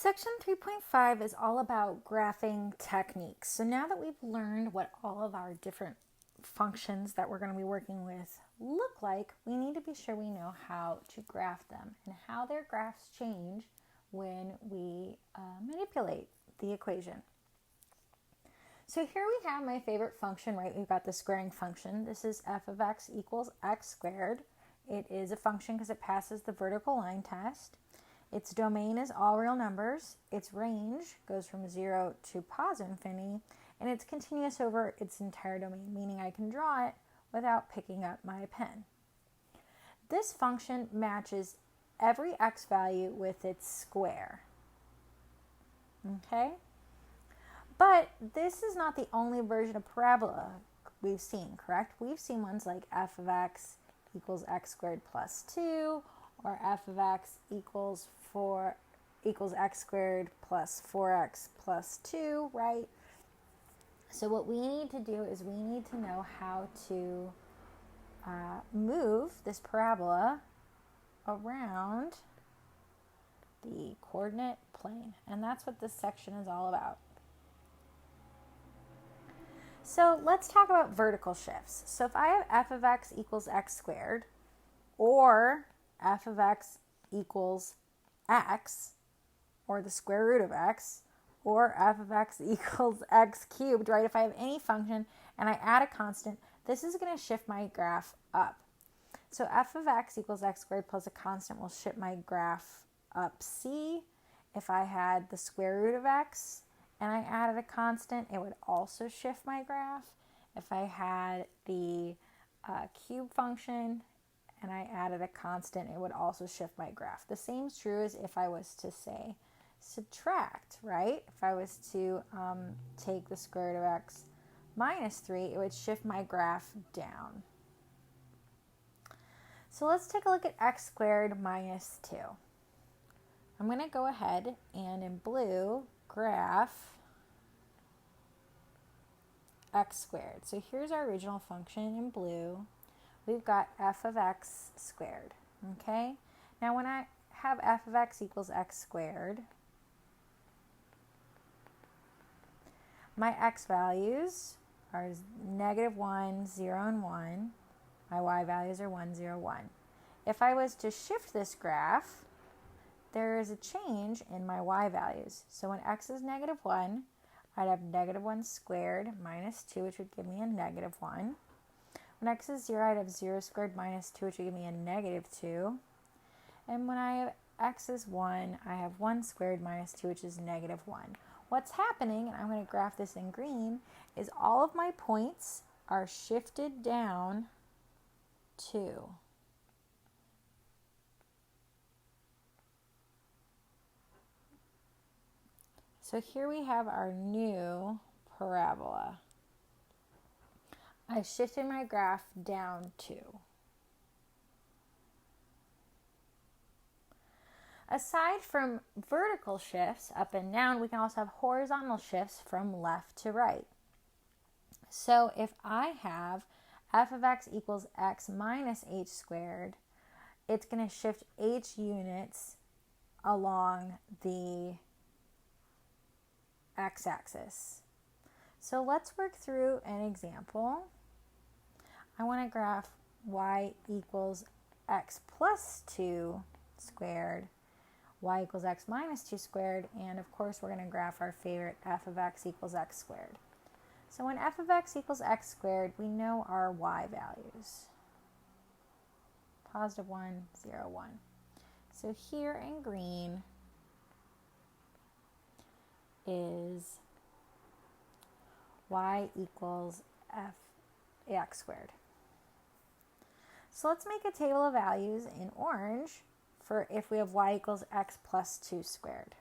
Section 3.5 is all about graphing techniques. So now that we've learned what all of our different functions that we're going to be working with look like, we need to be sure we know how to graph them and how their graphs change when we manipulate the equation. So here we have my favorite function, right? We've got the squaring function. This is f of x equals x squared. It is a function because it passes the vertical line test. Its domain is all real numbers. Its range goes from 0 to positive infinity, and it's continuous over its entire domain, meaning I can draw it without picking up my pen. This function matches every x value with its square. Okay? But this is not the only version of parabola we've seen, correct? We've seen ones like f of x equals x squared plus 2, or f of x equals x squared plus 4x plus 2, right? So what we need to do is we need to know how to move this parabola around the coordinate plane. And that's what this section is all about. So let's talk about vertical shifts. So if I have f of x equals x squared, or f of x equals x, or the square root of x, or f of x equals x cubed, right? If I have any function and I add a constant, this is going to shift my graph up. So f of x equals x squared plus a constant will shift my graph up C. If I had the square root of x and I added a constant, it would also shift my graph. If I had the cube function and I added a constant, it would also shift my graph. The same is true as if I was to say subtract, right? If I was to take the square root of x minus 3, it would shift my graph down. So let's take a look at x squared minus 2. I'm going to go ahead and in blue graph x squared. So here's our original function in blue. We've got f of x squared, okay? Now when I have f of x equals x squared, my x values are -1, 0, and 1. My y values are 1, 0, 1. If I was to shift this graph, there is a change in my y values. So when x is -1, I'd have -1 squared minus 2, which would give me a -1. When x is 0, I'd have 0 squared minus 2, which would give me a -2. And when I have x is 1, I have 1 squared minus 2, which is -1. What's happening, and I'm going to graph this in green, is all of my points are shifted down 2. So here we have our new parabola. I shifted my graph down 2. Aside from vertical shifts up and down, we can also have horizontal shifts from left to right. So if I have f of x equals x minus h squared, it's going to shift h units along the x-axis. So let's work through an example. I want to graph y equals x plus 2 squared, y equals x minus 2 squared, and of course we're going to graph our favorite f of x equals x squared. So when f of x equals x squared, we know our y values. +1, 0, 1. So here in green is y equals x squared. So let's make a table of values in orange for if we have y equals x plus 2 squared.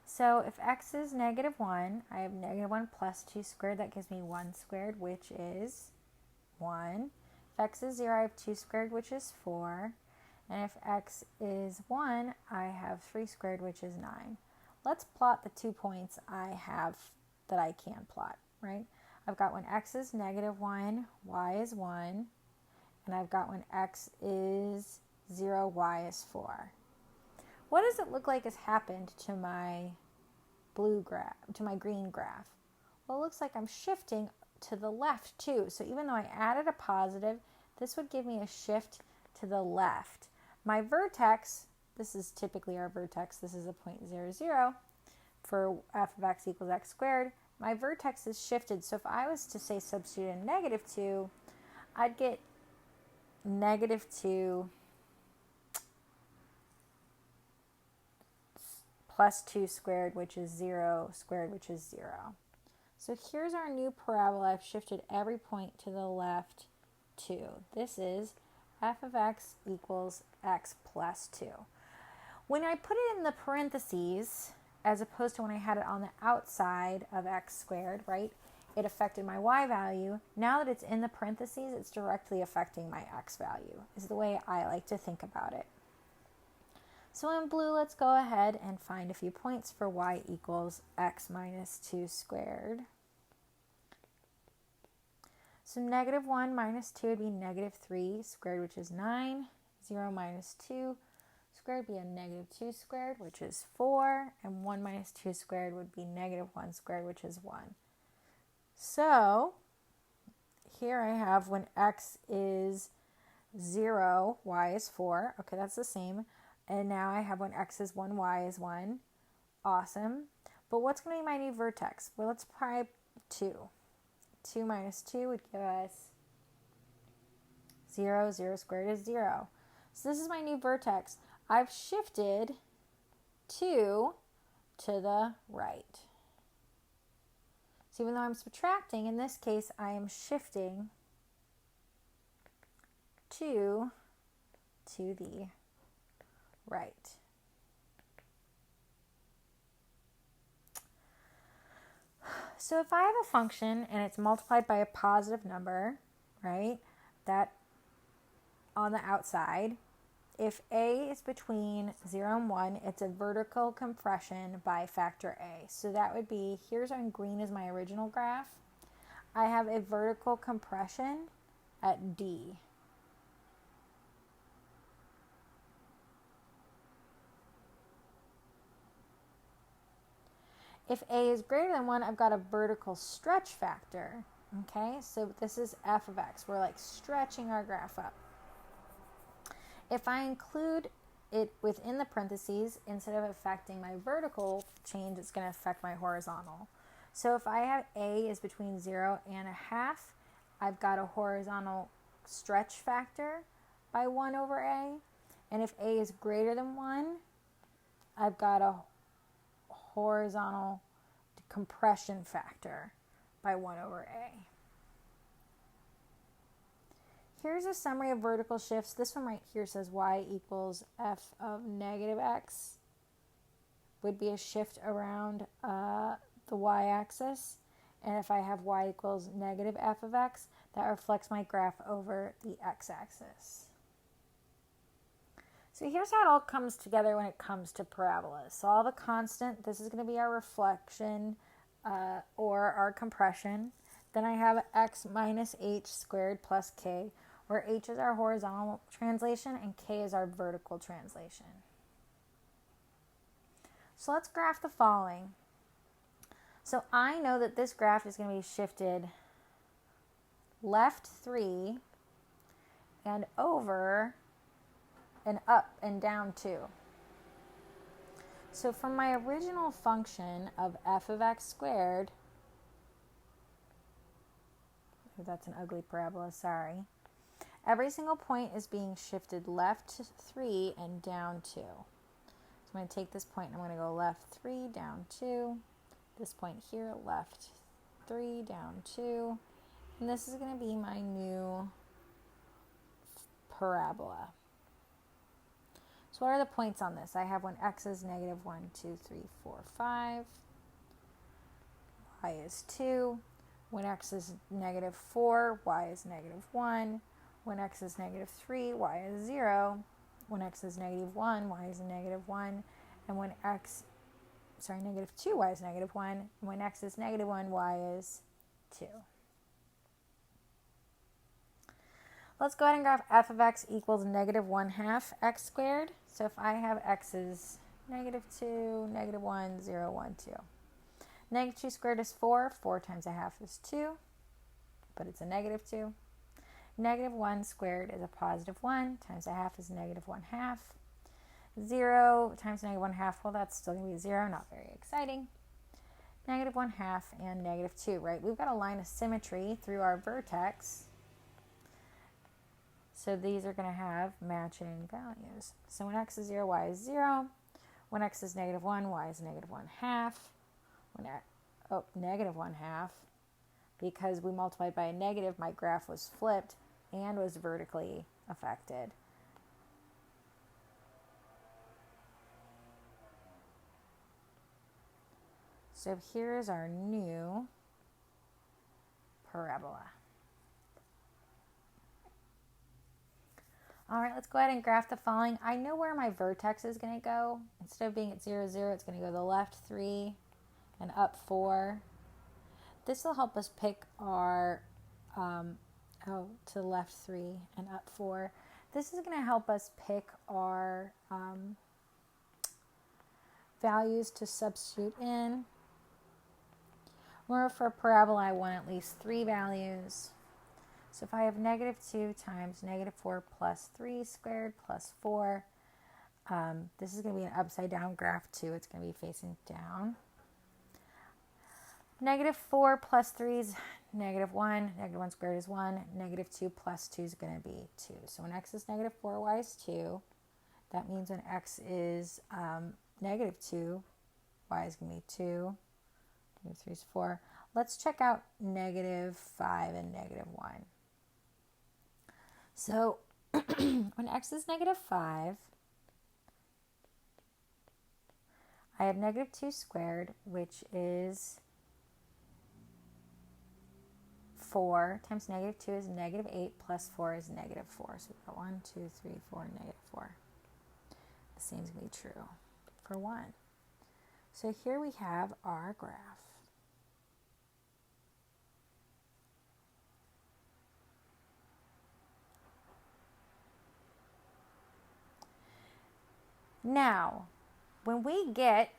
So if x is -1, I have -1 plus 2 squared. That gives me 1 squared, which is 1. If x is 0, I have 2 squared, which is 4. And if x is 1, I have 3 squared, which is 9. Let's plot the 2 points I have that I can plot, right? I've got when x is -1, y is 1. And I've got when x is 0, y is 4. What does it look like has happened to my green graph? Well, it looks like I'm shifting to the left too. So even though I added a positive, this would give me a shift to the left. My vertex, this is typically our vertex, this is a point 0, 0 for f of x equals x squared. My vertex is shifted, so if I was to say substitute in -2, I'd get -2 plus 2 squared, which is 0, squared, which is 0. So here's our new parabola. I've shifted every point to the left 2. This is f of x equals x plus 2. When I put it in the parentheses, as opposed to when I had it on the outside of x squared, right, it affected my y value. Now that it's in the parentheses, it's directly affecting my x value, is the way I like to think about it. So in blue, let's go ahead and find a few points for y equals x minus 2 squared. So -1 minus 2 would be -3 squared, which is 9. 0 minus 2 squared would be a -2 squared, which is 4. And 1 minus 2 squared would be -1 squared, which is 1. So here I have when x is 0, y is 4. Okay, that's the same. And now I have when x is 1, y is 1. Awesome. But what's going to be my new vertex? Well, let's try 2. 2 minus 2 would give us 0. 0 squared is 0. So this is my new vertex. I've shifted 2 to the right. So even though I'm subtracting, in this case, I am shifting 2 to the right. So if I have a function and it's multiplied by a positive number, right, that on the outside, if a is between 0 and 1, it's a vertical compression by factor a. So that would be, here's on green is my original graph. I have a vertical compression at D. If a is greater than 1, I've got a vertical stretch factor. Okay, so this is f of x. We're like stretching our graph up. If I include it within the parentheses, instead of affecting my vertical change, it's going to affect my horizontal. So if I have a is between 0 and a half, I've got a horizontal stretch factor by 1 over a. And if a is greater than 1, I've got a horizontal compression factor by 1 over a. Here's a summary of vertical shifts. This one right here says y equals f of negative x. Would be a shift around the y-axis. And if I have y equals negative f of x, that reflects my graph over the x-axis. So here's how it all comes together when it comes to parabolas. Solve a constant. This is going to be our reflection or our compression. Then I have x minus h squared plus k, where h is our horizontal translation and k is our vertical translation. So let's graph the following. So I know that this graph is going to be shifted left 3 and over and up and down 2. So from my original function of f of x squared, that's an ugly parabola, sorry. Every single point is being shifted left 3 and down 2. So I'm going to take this point and I'm going to go left 3, down 2. This point here, left 3, down 2. And this is going to be my new parabola. So what are the points on this? I have when x is negative 1, 2, 3, 4, 5. Y is 2. When x is negative 4, y is negative 1. When x is negative 3, y is 0. When x is negative 1, y is negative 1. And when negative 2, y is negative 1. And when x is negative 1, y is 2. Let's go ahead and graph f of x equals negative 1/2 x squared. So if I have x is negative 2, negative 1, 0, 1, 2. Negative 2 squared is 4. 4 times 1/2 is 2, but it's a negative 2. Negative 1 squared is a positive 1 times 1/2 is negative 1/2. 0 times negative 1/2, well, that's still going to be 0, not very exciting. Negative 1/2 and negative 2, right? We've got a line of symmetry through our vertex. So these are going to have matching values. So when x is 0, y is 0. When x is negative 1, y is negative 1/2. Negative 1/2. Because we multiplied by a negative, my graph was flipped and was vertically affected. So here is our new parabola. All right, let's go ahead and graph the following. I know where my vertex is going to go. Instead of being at 0, 0, it's going to go to the left 3 and up 4. This will help us pick our, to the left 3 and up 4. This is going to help us pick our values to substitute in. Remember, for a parabola, I want at least 3 values. So if I have negative 2 times negative 4 plus 3 squared plus 4, this is going to be an upside down graph too. It's going to be facing down. Negative 4 plus 3 is negative 1. Negative 1 squared is 1. Negative 2 plus 2 is going to be 2. So when x is negative 4, y is 2. That means when x is negative 2, y is going to be 2. Negative 3 is 4. Let's check out negative 5 and negative 1. So when x is negative 5, I have negative 2 squared, which is 4 times negative 2 is negative 8 plus 4 is negative 4. So we've got 1, 2, 3, 4, negative 4. The same is going to be true for 1. So here we have our graph. Now, when we get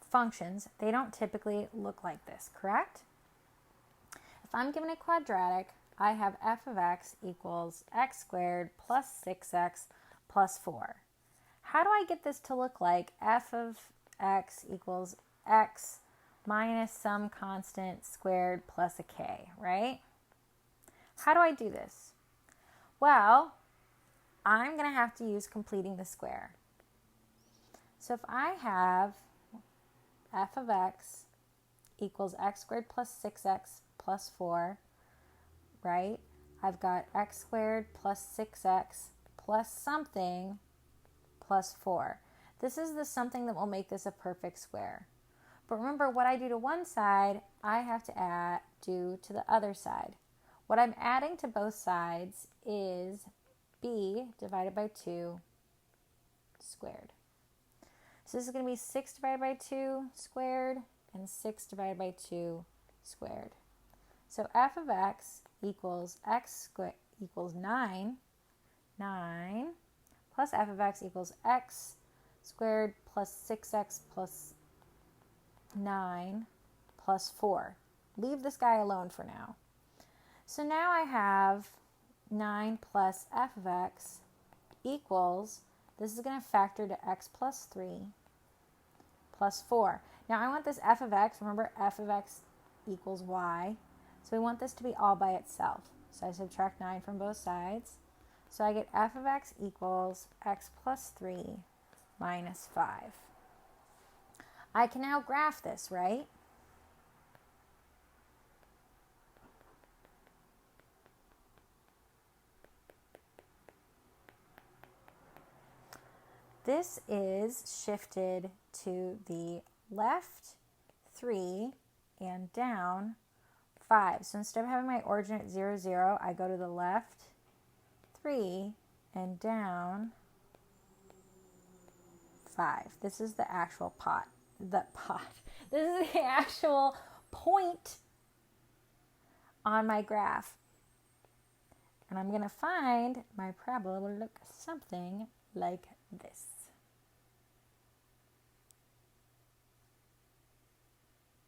functions, they don't typically look like this, correct? If I'm given a quadratic, I have f of x equals x squared plus 6x plus 4. How do I get this to look like f of x equals x minus some constant squared plus a k, right? How do I do this? Well, I'm going to have to use completing the square. So if I have f of x equals x squared plus 6x plus 4, right? I've got x squared plus 6x plus something plus 4. This is the something that will make this a perfect square. But remember, what I do to one side, I have to do to the other side. What I'm adding to both sides is b divided by 2 squared. So this is going to be 6 divided by 2 squared and 6 divided by 2 squared. So f of x equals x squared equals 9 plus f of x equals x squared plus 6x plus 9 plus 4. Leave this guy alone for now. So now I have 9 plus f of x equals, this is going to factor to x plus 3 plus 4. Now I want this f of x, remember f of x equals y, so we want this to be all by itself. So I subtract 9 from both sides. So I get f of x equals x plus 3 minus 5. I can now graph this, right? This is shifted to the left 3 and down 5. So instead of having my origin at 0, 0, I go to the left 3 and down 5. This is the actual This is the actual point on my graph. And I'm going to find my parabola will look something like this.